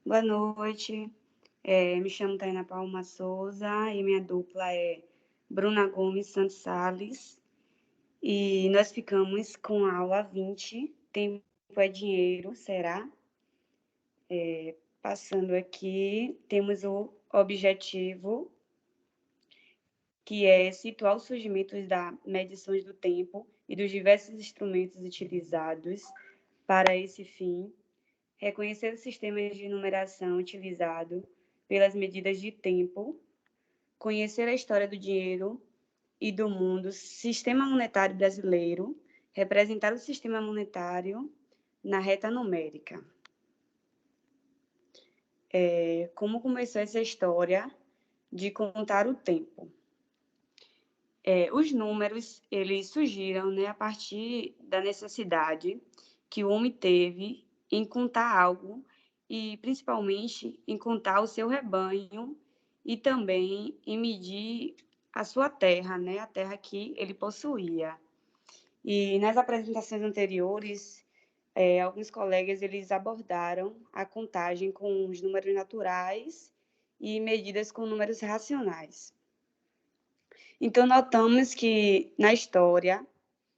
Boa noite. Me chamo Taina Palma Souza e minha dupla é Bruna Gomes Santos Sales. E nós ficamos com a aula 20, Tempo é Dinheiro, será? Passando aqui, temos o objetivo, que é situar os surgimentos das medições do tempo e dos diversos instrumentos utilizados para esse fim, reconhecer os sistemas de numeração utilizados pelas medidas de tempo, conhecer a história do dinheiro e do mundo, sistema monetário brasileiro, representar o sistema monetário na reta numérica. Como começou essa história de contar o tempo? Os números, eles surgiram, né, a partir da necessidade que o homem teve em contar algo e, principalmente, em contar o seu rebanho e também em medir a sua terra, né, a terra que ele possuía. E nas apresentações anteriores, alguns colegas eles abordaram a contagem com os números naturais e medidas com números racionais. Então, notamos que na história,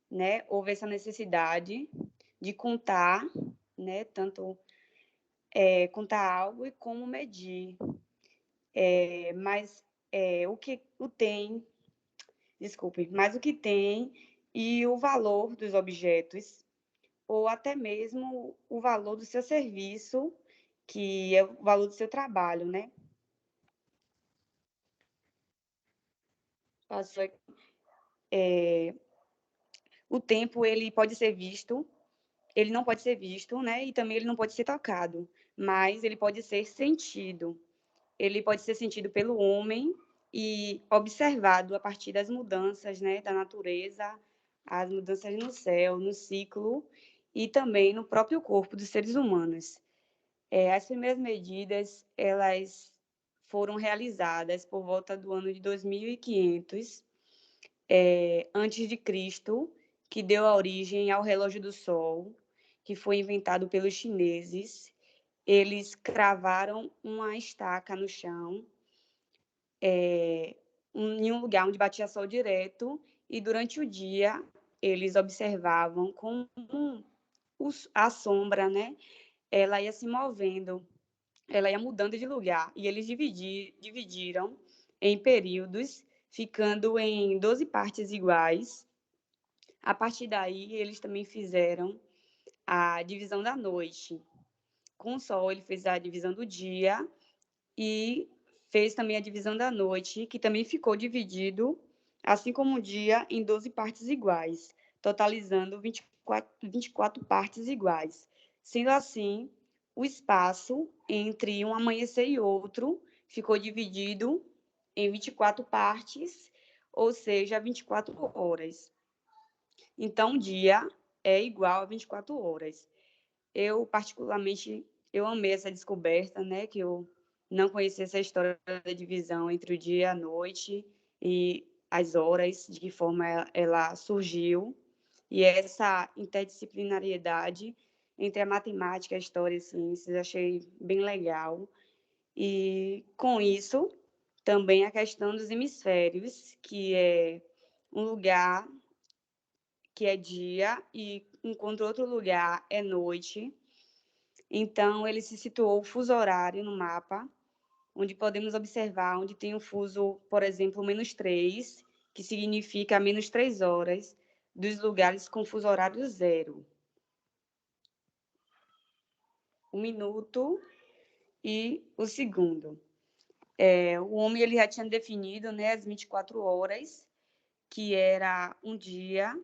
né, houve essa necessidade de contar, né, tanto contar algo e como medir. O que o tem, desculpe, mas o que tem e o valor dos objetos, ou até mesmo o valor do seu serviço, que é o valor do seu trabalho, né? Passou aqui. O tempo ele pode ser visto, ele não pode ser visto, né? E também ele não pode ser tocado, mas ele pode ser sentido. Ele pode ser sentido pelo homem e observado a partir das mudanças, né, da natureza, as mudanças no céu, no ciclo e também no próprio corpo dos seres humanos. As primeiras medidas, elas foram realizadas por volta do ano de 2500 antes de Cristo, que deu origem ao relógio do sol, que foi inventado pelos chineses. Eles cravaram uma estaca no chão, em um lugar onde batia sol direto, e durante o dia eles observavam como a sombra, né, ela ia se movendo, ela ia mudando de lugar, e eles dividiram em períodos, ficando em 12 partes iguais. A partir daí, eles também fizeram a divisão da noite. Com o sol, ele fez a divisão do dia e fez também a divisão da noite, que também ficou dividido, assim como o dia, em 12 partes iguais, totalizando 24 partes iguais. Sendo assim, o espaço entre um amanhecer e outro ficou dividido em 24 partes, ou seja, 24 horas. Então, o dia é igual a 24 horas. Eu, particularmente, eu amei essa descoberta, né, que eu não conhecia essa história da divisão entre o dia e a noite e as horas, de que forma ela surgiu, e essa interdisciplinariedade entre a matemática, a história e as ciências, achei bem legal. E, com isso, também a questão dos hemisférios, que é um lugar que é dia e enquanto outro lugar é noite. Então, ele se situou o fuso horário no mapa, onde podemos observar onde tem o fuso, por exemplo, -3, que significa menos 3 horas, dos lugares com fuso horário zero. O minuto e o segundo. O homem ele já tinha definido, né, as 24 horas, que era um dia,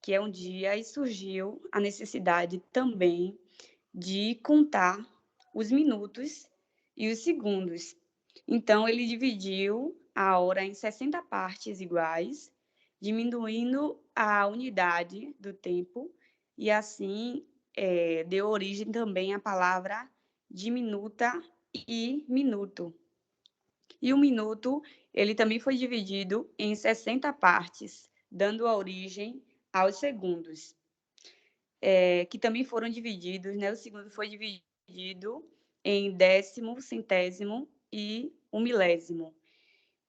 que é um dia, e surgiu a necessidade também de contar os minutos e os segundos. Então, ele dividiu a hora em 60 partes iguais, diminuindo a unidade do tempo, e assim deu origem também à palavra diminuta e minuto. E o minuto, ele também foi dividido em 60 partes, dando a origem aos segundos. Que também foram divididos, né? O segundo foi dividido em décimo, centésimo e um milésimo.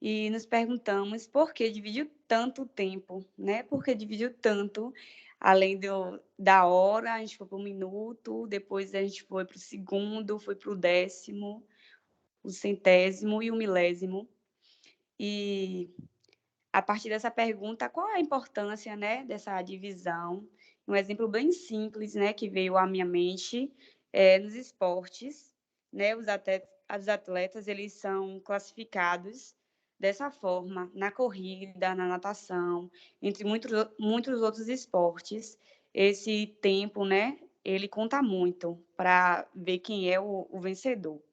E nos perguntamos por que dividiu tanto tempo, né? Por que dividiu tanto, além da hora, a gente foi para o minuto, depois a gente foi para o segundo, foi para o décimo, o centésimo e o milésimo. E a partir dessa pergunta, qual é a importância, né, dessa divisão? Um exemplo bem simples, né, que veio à minha mente, nos esportes, né, os atletas, eles são classificados dessa forma, na corrida, na natação, entre muitos outros esportes. Esse tempo, né, ele conta muito para ver quem é o vencedor.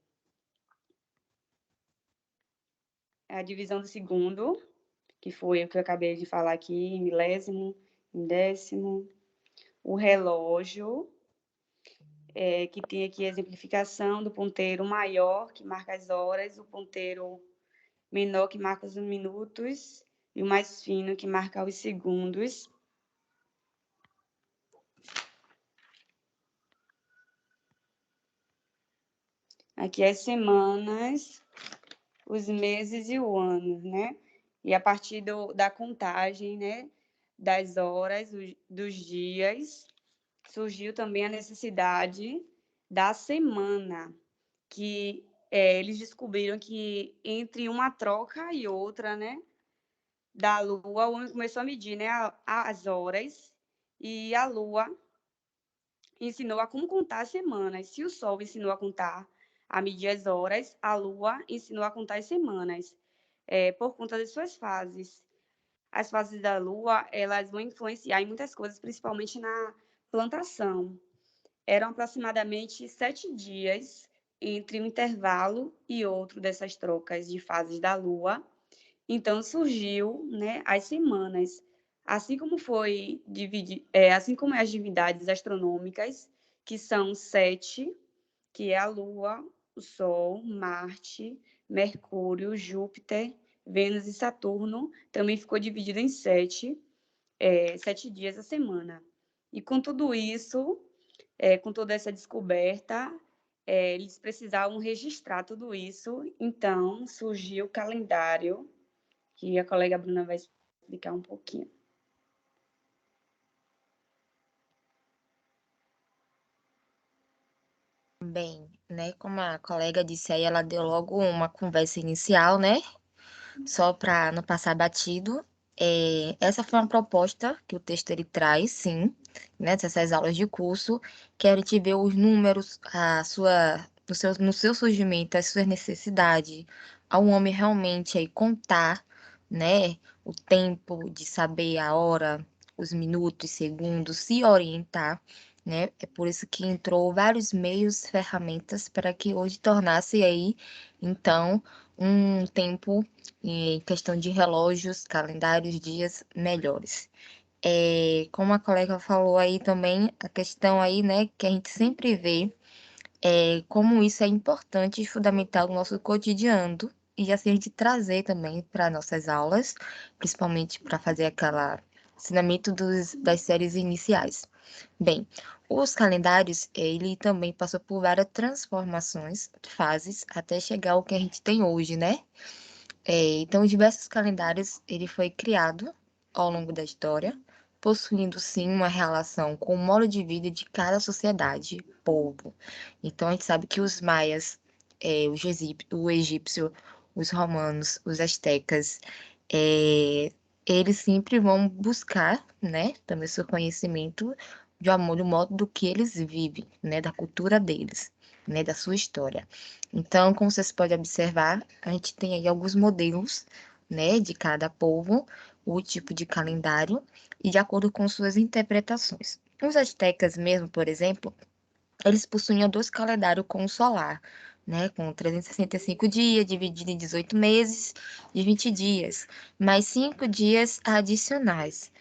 A divisão do segundo, que foi o que eu acabei de falar aqui, em milésimo, em décimo. O relógio, que tem aqui a exemplificação do ponteiro maior, que marca as horas, o ponteiro menor, que marca os minutos, e o mais fino, que marca os segundos. Aqui as semanas, os meses e o ano, né? E a partir da contagem, né, das horas, dos dias, surgiu também a necessidade da semana, que eles descobriram que entre uma troca e outra, né, da Lua, o homem começou a medir, né, as horas, e a Lua ensinou a como contar as semanas. Se o Sol ensinou a medir as horas, a Lua ensinou a contar as semanas, por conta das suas fases. As fases da Lua, elas vão influenciar em muitas coisas, principalmente na plantação. Eram aproximadamente 7 dias entre um intervalo e outro dessas trocas de fases da Lua. Então surgiu, né, as semanas, assim como assim como as divindades astronômicas, que são 7, que é a Lua, o Sol, Marte, Mercúrio, Júpiter, Vênus e Saturno, também ficou dividido em 7, 7 dias a semana. E com tudo isso, com toda essa descoberta, eles precisavam registrar tudo isso, então surgiu o calendário, que a colega Bruna vai explicar um pouquinho. Bem, né, como a colega disse aí, ela deu logo uma conversa inicial, né, só para não passar batido. Essa foi uma proposta que o texto ele traz, sim, né, dessas aulas de curso, que a gente vê os números, no seu surgimento, as suas necessidades, ao homem realmente aí contar, né, o tempo de saber a hora, os minutos, segundos, se orientar, né? É por isso que entrou vários meios, ferramentas para que hoje tornasse aí, então, um tempo em questão de relógios, calendários, dias melhores. Como a colega falou aí também, a questão aí, né, que a gente sempre vê como isso é importante e fundamental no nosso cotidiano, e assim a gente trazer também para nossas aulas, principalmente para fazer aquele ensinamento das séries iniciais. Bem, os calendários, ele também passou por várias transformações, fases, até chegar ao que a gente tem hoje, né? Então, diversos calendários, ele foi criado ao longo da história, possuindo sim uma relação com o modo de vida de cada sociedade, povo. Então, a gente sabe que os maias, o egípcio, os romanos, os astecas, eles sempre vão buscar, né, também seu conhecimento de amor, do modo do que eles vivem, né, da cultura deles, né, da sua história. Então, como vocês podem observar, a gente tem aí alguns modelos, né, de cada povo, o tipo de calendário e de acordo com suas interpretações. Os astecas mesmo, por exemplo, eles possuíam dois calendários com o solar, né, com 365 dias, dividido em 18 meses de 20 dias, mais 5 dias adicionais.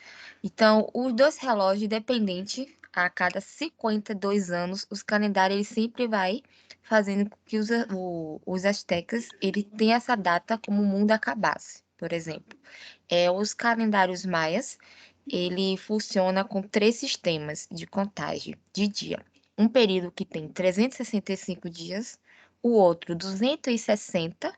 Então, os dois relógios independentes, a cada 52 anos, os calendários ele sempre vai fazendo com que os astecas ele tenha essa data como o mundo acabasse, por exemplo. Os calendários maias, ele funciona com três sistemas de contagem de dia. Um período que tem 365 dias, o outro 260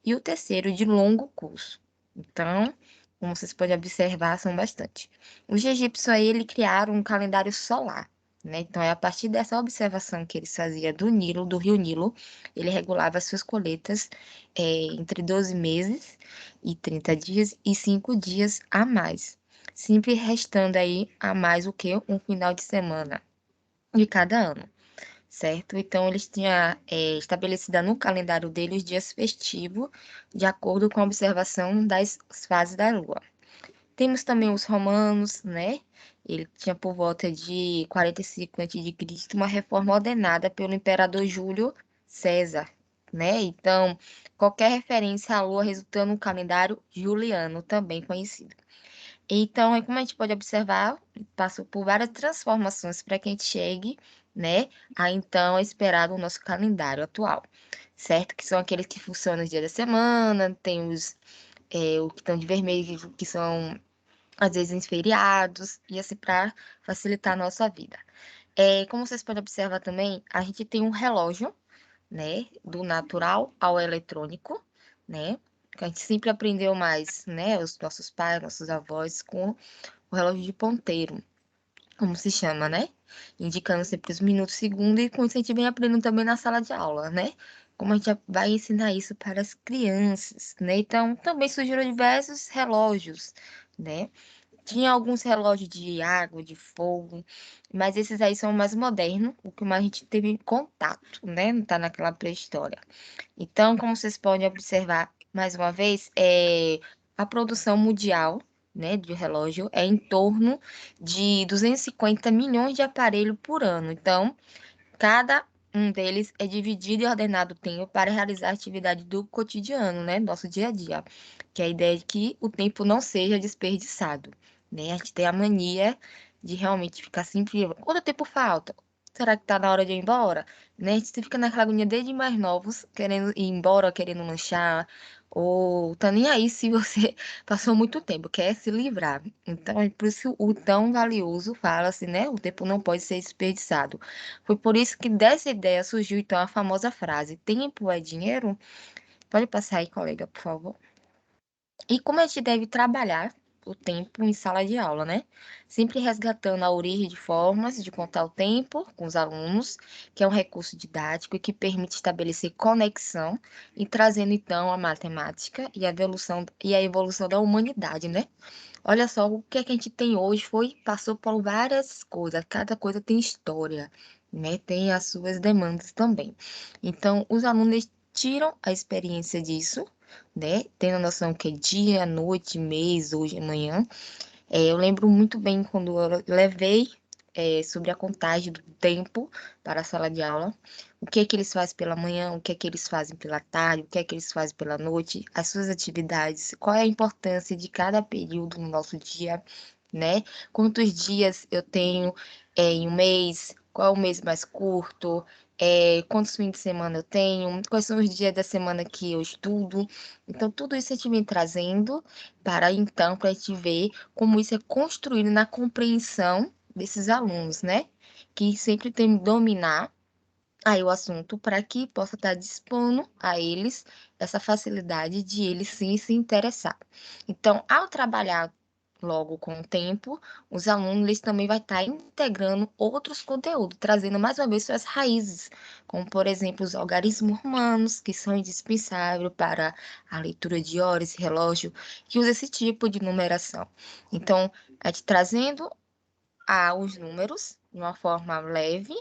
e o terceiro de longo curso. Então, como vocês podem observar, são bastante. Os egípcios aí, eles criaram um calendário solar, né? Então, é a partir dessa observação que eles faziam do Nilo, do rio Nilo, ele regulava as suas colheitas entre 12 meses e 30 dias e 5 dias a mais, sempre restando aí a mais o que? Um final de semana de cada ano, certo? Então, eles tinham estabelecida no calendário dele os dias festivos, de acordo com a observação das fases da Lua. Temos também os romanos, né? Ele tinha por volta de 45 a.C. uma reforma ordenada pelo imperador Júlio César, né? Então, qualquer referência à Lua resultando no calendário juliano, também conhecido. Então, como a gente pode observar, passou por várias transformações para que a gente chegue, né, a então esperar o nosso calendário atual, certo? Que são aqueles que funcionam nos dias da semana, tem os que estão de vermelho, que são às vezes em feriados, e assim para facilitar a nossa vida. Como vocês podem observar também, a gente tem um relógio, né, do natural ao eletrônico, né, que a gente sempre aprendeu mais, né, os nossos pais, nossos avós, com o relógio de ponteiro, como se chama, né, indicando sempre os minutos, segundos, e com isso a gente vem aprendendo também na sala de aula, né, como a gente vai ensinar isso para as crianças, né, então também surgiram diversos relógios, né, tinha alguns relógios de água, de fogo, mas esses aí são mais modernos, o que mais a gente teve contato, né? Não tá naquela pré-história. Então, como vocês podem observar, mais uma vez, a produção mundial, né, de relógio é em torno de 250 milhões de aparelhos por ano. Então, cada um deles é dividido e ordenado o tempo para realizar a atividade do cotidiano, né? Nosso dia a dia. Que é a ideia de que o tempo não seja desperdiçado, né? A gente tem a mania de realmente ficar sempre. Quanto tempo falta? Será que tá na hora de ir embora? Né? A gente fica naquela agonia desde mais novos, querendo ir embora, querendo lanchar, ou tá nem aí se você passou muito tempo, quer se livrar. Então, é por isso o tão valioso fala-se, né? O tempo não pode ser desperdiçado. Foi por isso que dessa ideia surgiu então a famosa frase: tempo é dinheiro? Pode passar aí, colega, por favor. E como a gente deve trabalhar o tempo em sala de aula, né? Sempre resgatando a origem de formas de contar o tempo com os alunos, que é um recurso didático e que permite estabelecer conexão e trazendo então a matemática e a evolução da humanidade, né? Olha só o que é que a gente tem hoje passou por várias coisas, cada coisa tem história, né? Tem as suas demandas também. Então, os alunos tiram a experiência disso, né? Tendo a noção que é dia, noite, mês, hoje, amanhã. Eu lembro muito bem quando eu levei sobre a contagem do tempo para a sala de aula, o que é que eles fazem pela manhã, o que é que eles fazem pela tarde, o que é que eles fazem pela noite, as suas atividades, qual é a importância de cada período no nosso dia, né? Quantos dias eu tenho em um mês, qual é o mês mais curto, quantos fins de semana eu tenho, quais são os dias da semana que eu estudo. Então, tudo isso a gente vem trazendo para então, para a gente ver como isso é construído na compreensão desses alunos, né? Que sempre tem que dominar aí o assunto para que possa estar dispondo a eles essa facilidade de eles sim se interessar. Então, ao trabalhar logo com o tempo, os alunos eles também vai estar integrando outros conteúdos, trazendo mais uma vez suas raízes, como por exemplo os algarismos romanos, que são indispensáveis para a leitura de horas e relógio, que usa esse tipo de numeração. Então, a gente trazendo os números de uma forma leve,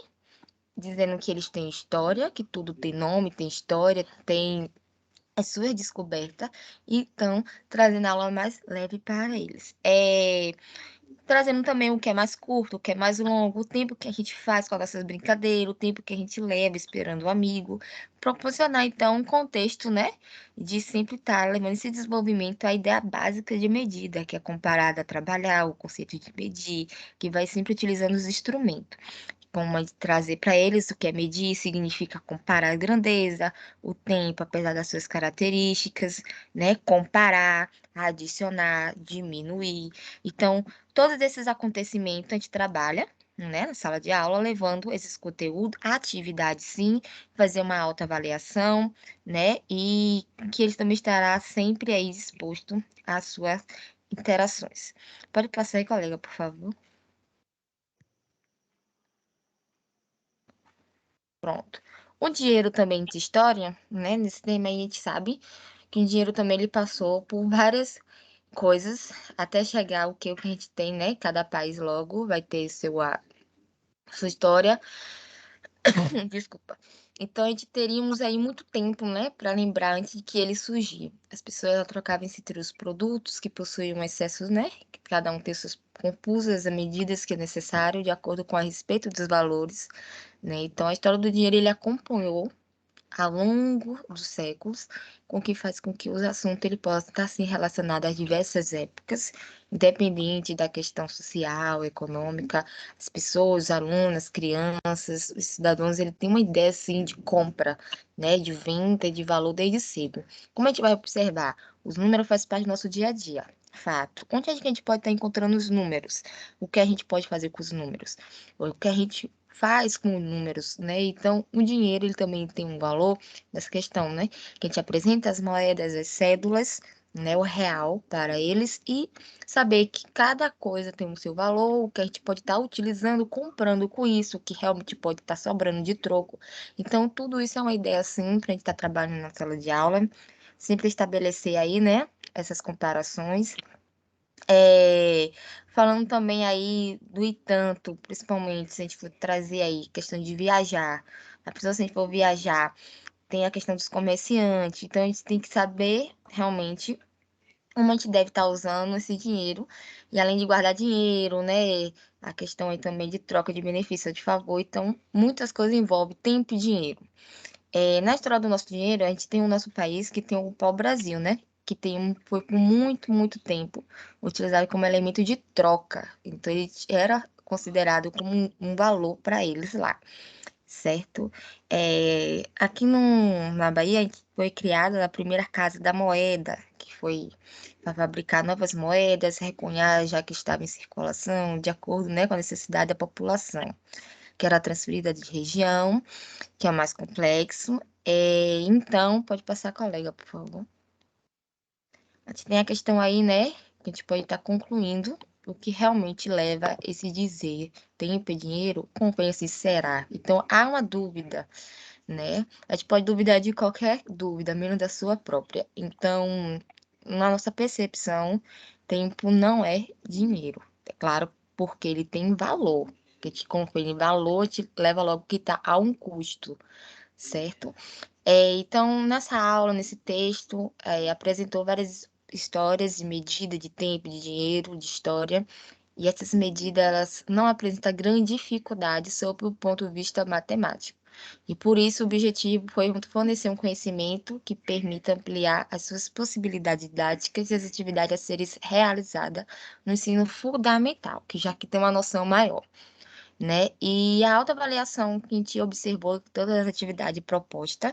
dizendo que eles têm história, que tudo tem nome, tem história, tem as suas descobertas, e então trazendo a aula mais leve para eles. Trazendo também o que é mais curto, o que é mais longo, o tempo que a gente faz com as nossas brincadeiras, o tempo que a gente leva esperando o amigo, proporcionar então um contexto, né, de sempre estar levando esse desenvolvimento à ideia básica de medida, que é comparada a trabalhar, o conceito de medir, que vai sempre utilizando os instrumentos. Como trazer para eles o que é medir, significa comparar a grandeza, o tempo, apesar das suas características, né? Comparar, adicionar, diminuir. Então, todos esses acontecimentos a gente trabalha, né, na sala de aula, levando esses conteúdos, atividade sim, fazer uma autoavaliação, né, e que ele também estará sempre aí exposto às suas interações. Pode passar aí, colega, por favor. Pronto. O dinheiro também de história, né, nesse tema aí a gente sabe que o dinheiro também ele passou por várias coisas até chegar o que a gente tem, né, cada país logo vai ter sua história. Desculpa. Então, a gente teríamos aí muito tempo, né, para lembrar antes de que ele surgia. As pessoas trocavam entre os produtos que possuíam excessos, né, que cada um tem suas compulsas, as medidas que é necessário, de acordo com a respeito dos valores, né. Então, a história do dinheiro, ele acompanhou ao longo dos séculos, com que faz com que o assunto ele possa estar assim relacionado às diversas épocas, independente da questão social, econômica, as pessoas, alunas, crianças, os cidadãos, ele tem uma ideia assim de compra, né, de venda e de valor desde cedo. Como a gente vai observar, os números fazem parte do nosso dia a dia. Fato. Onde é que a gente pode estar encontrando os números? O que a gente pode fazer com os números? O que a gente faz com números, né? Então, o dinheiro ele também tem um valor nessa questão, né? Que a gente apresenta as moedas, as cédulas, né? O real para eles e saber que cada coisa tem o seu valor, o que a gente pode estar utilizando, comprando com isso, o que realmente pode estar sobrando de troco. Então, tudo isso é uma ideia assim para a gente estar trabalhando na sala de aula, sempre estabelecer aí, né? Essas comparações falando também aí do e tanto, principalmente se a gente for trazer aí questão de viajar. A pessoa, se a gente for viajar, tem a questão dos comerciantes, então a gente tem que saber realmente como a gente deve estar usando esse dinheiro, e além de guardar dinheiro, né, a questão aí também de troca de benefício de favor, então muitas coisas envolvem tempo e dinheiro. Na história do nosso dinheiro, a gente tem o nosso país que tem o pau-brasil, né? Que foi por muito, muito tempo utilizado como elemento de troca. Então, ele era considerado como um valor para eles lá, certo? Aqui na Bahia, a gente foi criada a primeira Casa da Moeda, que foi para fabricar novas moedas, recunhar já que estava em circulação, de acordo, né, com a necessidade da população, que era transferida de região, que é mais complexo. Então, pode passar, colega, por favor. A gente tem a questão aí, né, que a gente pode estar concluindo o que realmente leva esse dizer tempo e dinheiro, compensa e será. Então, há uma dúvida, né? A gente pode duvidar de qualquer dúvida, menos da sua própria. Então, na nossa percepção, tempo não é dinheiro. É claro, porque ele tem valor. Que te confere valor, te leva logo que está a um custo, certo? Então, nessa aula, nesse texto, apresentou várias histórias de medida de tempo, de dinheiro, de história, e essas medidas elas não apresentam grande dificuldade sob o ponto de vista matemático. E por isso o objetivo foi fornecer um conhecimento que permita ampliar as suas possibilidades didáticas e as atividades a serem realizadas no ensino fundamental, que já que tem uma noção maior, né? E a autoavaliação que a gente observou em todas as atividades propostas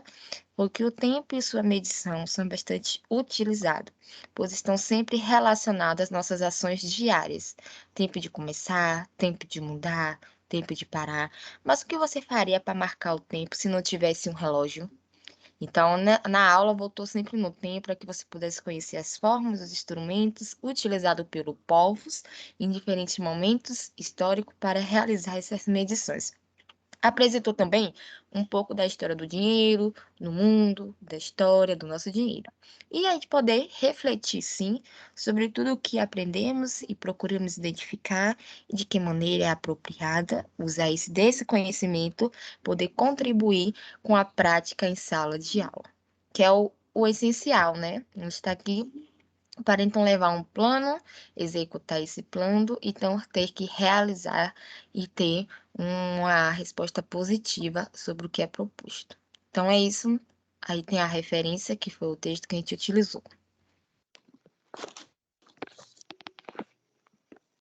foi que o tempo e sua medição são bastante utilizados, pois estão sempre relacionados às nossas ações diárias. Tempo de começar, tempo de mudar, tempo de parar. Mas o que você faria para marcar o tempo se não tivesse um relógio? Então, na aula, voltou sempre no tempo para que você pudesse conhecer as formas, os instrumentos utilizados pelo povos em diferentes momentos históricos para realizar essas medições. Apresentou também um pouco da história do dinheiro no mundo, da história do nosso dinheiro. E a gente poder refletir, sim, sobre tudo o que aprendemos e procuramos identificar de que maneira é apropriada usar desse conhecimento, poder contribuir com a prática em sala de aula, que é o essencial, né? A gente está aqui para então levar um plano, executar esse plano, então ter que realizar e ter uma resposta positiva sobre o que é proposto. Então é isso. Aí tem a referência, que foi o texto que a gente utilizou.